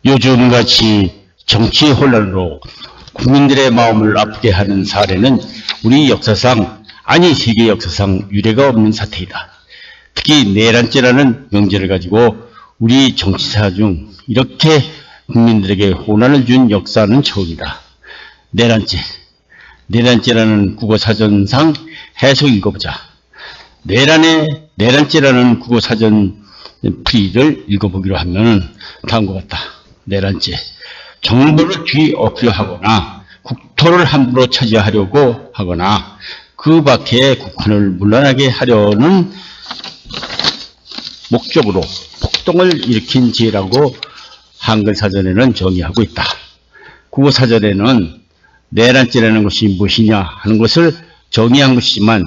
요즘같이 정치 혼란으로 국민들의 마음을 아프게 하는 사례는 우리 역사상, 아니 세계 역사상 유례가 없는 사태이다. 특히 내란죄라는 명제를 가지고 우리 정치사 중 이렇게 국민들에게 혼란을 준 역사는 처음이다. 내란죄라는 국어사전상 해석 읽어보자. 내란죄라는 국어사전 풀이를 읽어보기로 하면 다음과 같다. 내란죄. 정부를 뒤엎으려 하거나 국토를 함부로 차지하려고 하거나 그 밖에 국헌을 물러나게 하려는 목적으로 폭동을 일으킨 죄라고 한글 사전에는 정의하고 있다. 국어사전에는 내란죄라는 것이 무엇이냐 하는 것을 정의한 것이지만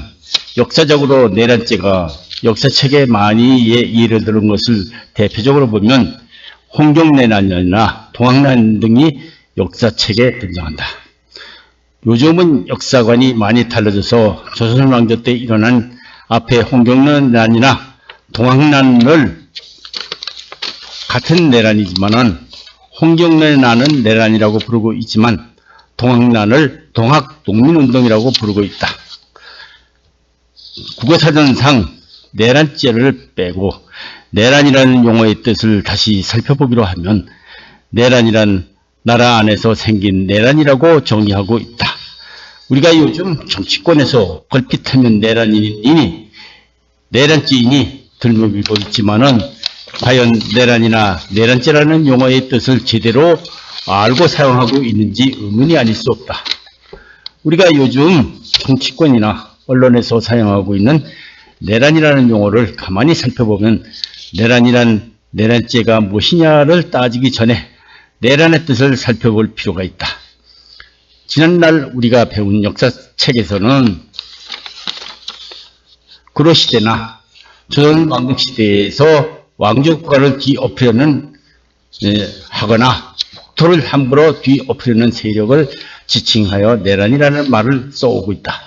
역사적으로 내란죄가 역사책에 많이 예를 들은 것을 대표적으로 보면 홍경내란이나 동학난 등이 역사책에 등장한다. 요즘은 역사관이 많이 달라져서 조선왕조 때 일어난 앞에 홍경내란이나 동학난을 같은 내란이지만은 홍경내란은 내란이라고 부르고 있지만 동학난을 동학농민운동이라고 부르고 있다. 국어사전상 내란죄를 빼고 내란이라는 용어의 뜻을 다시 살펴보기로 하면 내란이란 나라 안에서 생긴 내란이라고 정의하고 있다. 우리가 요즘 정치권에서 걸핏하면 내란죄인이 들먹이고 있지만은 과연 내란이나 내란죄라는 용어의 뜻을 제대로 알고 사용하고 있는지 의문이 아닐 수 없다. 우리가 요즘 정치권이나 언론에서 사용하고 있는 내란이라는 용어를 가만히 살펴보면 내란죄가 무엇이냐를 따지기 전에 내란의 뜻을 살펴볼 필요가 있다. 지난날 우리가 배운 역사책에서는 구로시대나 조선왕국시대에서 왕족국가를 뒤엎으려는 하거나 국토를 함부로 뒤엎으려는 세력을 지칭하여 내란이라는 말을 써오고 있다.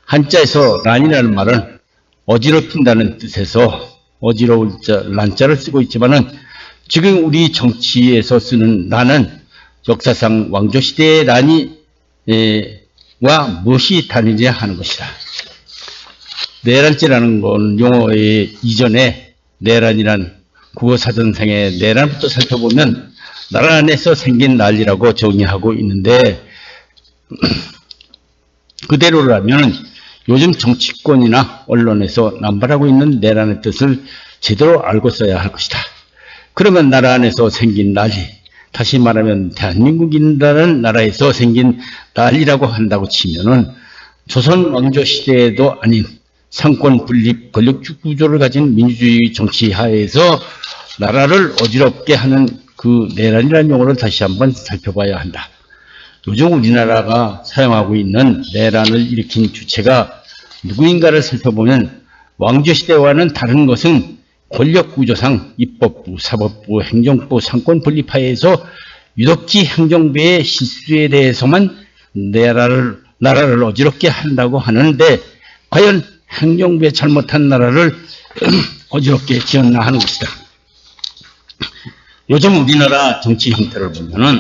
한자에서 란이라는 말은 어지럽힌다는 뜻에서 어지러울 란자를 쓰고 있지만은 지금 우리 정치에서 쓰는 란은 역사상 왕조시대의 란이와 무엇이 다르냐 하는 것이다. 내란죄라는 건 용어의 이전에 내란이란 국어사전상의 내란부터 살펴보면 나라 안에서 생긴 난리라고 정의하고 있는데 그대로라면 요즘 정치권이나 언론에서 남발하고 있는 내란의 뜻을 제대로 알고 써야 할 것이다. 그러면 나라 안에서 생긴 난리, 다시 말하면 대한민국이라는 나라에서 생긴 난리라고 한다고 치면은 조선 왕조 시대에도 아닌 상권 분립 권력주 구조를 가진 민주주의 정치 하에서 나라를 어지럽게 하는 그 내란이라는 용어를 다시 한번 살펴봐야 한다. 요즘 우리나라가 사용하고 있는 내란을 일으킨 주체가 누구인가를 살펴보면 왕조시대와는 다른 것은 권력구조상 입법부, 사법부, 행정부, 상권 분립하에서 유독히 행정부의 실수에 대해서만 나라를 어지럽게 한다고 하는데 과연 행정부의 잘못한 나라를 어지럽게 지었나 하는 것이다. 요즘 우리나라 정치 형태를 보면은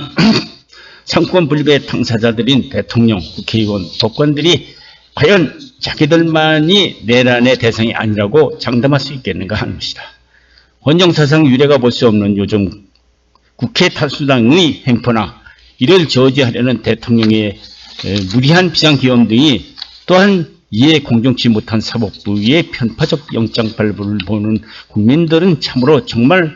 상권 분립의 당사자들인 대통령, 국회의원, 법관들이 과연 자기들만이 내란의 대상이 아니라고 장담할 수 있겠는가 하는 것이다. 헌정사상 유례가 볼 수 없는 요즘 국회 탈수당의 행포나 이를 저지하려는 대통령의 무리한 비상기염 등이 또한 이에 공정치 못한 사법부의 편파적 영장 발부를 보는 국민들은 참으로 정말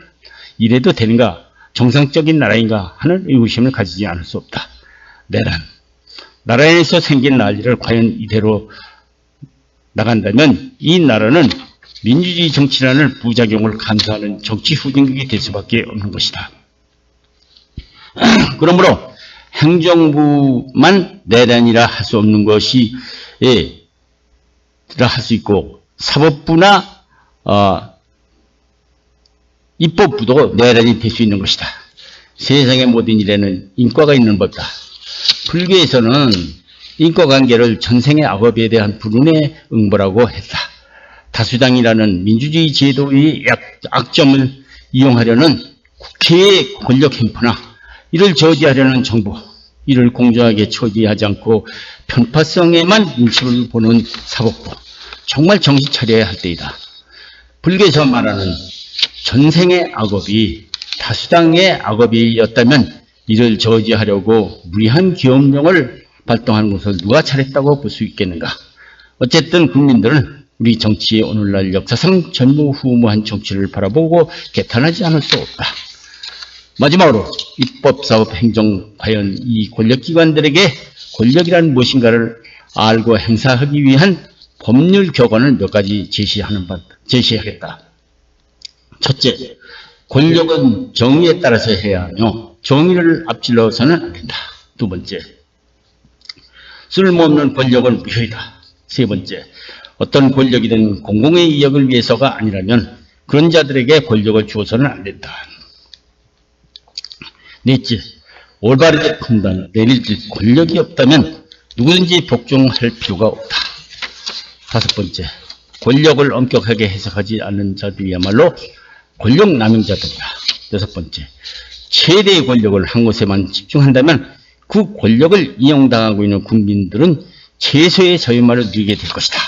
이래도 되는가, 정상적인 나라인가 하는 의구심을 가지지 않을 수 없다. 나라에서 생긴 난리를 과연 이대로 나간다면 이 나라는 민주주의 정치라는 부작용을 감수하는 정치 후진국이 될 수밖에 없는 것이다. 그러므로 행정부만 내란이라 할 수 없는 것이 할 수 있고 사법부나 입법부도 내란이 될 수 있는 것이다. 세상의 모든 일에는 인과가 있는 법이다. 불교에서는 인과관계를 전생의 악업에 대한 불운의 응보라고 했다. 다수당이라는 민주주의 제도의 약점을 이용하려는 국회의 권력 행포나 이를 저지하려는 정부, 이를 공정하게 처리하지 않고 편파성에만 눈치를 보는 사법부, 정말 정신 차려야 할 때이다. 불교에서 말하는 전생의 악업이 다수당의 악업이었다면 이를 저지하려고 무리한 기업령을 발동하는 것을 누가 잘했다고 볼 수 있겠는가. 어쨌든 국민들은 우리 정치의 오늘날 역사상 전무후무한 정치를 바라보고 개탄하지 않을 수 없다. 마지막으로 입법, 사법, 행정, 과연 이 권력기관들에게 권력이란 무엇인가를 알고 행사하기 위한 법률 격언을 몇 가지 제시하겠다. 첫째, 권력은 정의에 따라서 해야 하며 정의를 앞질러서는 안 된다. 두 번째, 쓸모없는 권력은 무효이다. 세 번째, 어떤 권력이든 공공의 이익을 위해서가 아니라면 그런 자들에게 권력을 주어서는 안 된다. 넷째, 올바르게 판단, 내릴 권력이 없다면 누구든지 복종할 필요가 없다. 다섯 번째, 권력을 엄격하게 해석하지 않는 자들이야말로 권력 남용자들이다. 여섯 번째, 최대의 권력을 한 곳에만 집중한다면 그 권력을 이용당하고 있는 국민들은 최소의 자유만을 누리게 될 것이다.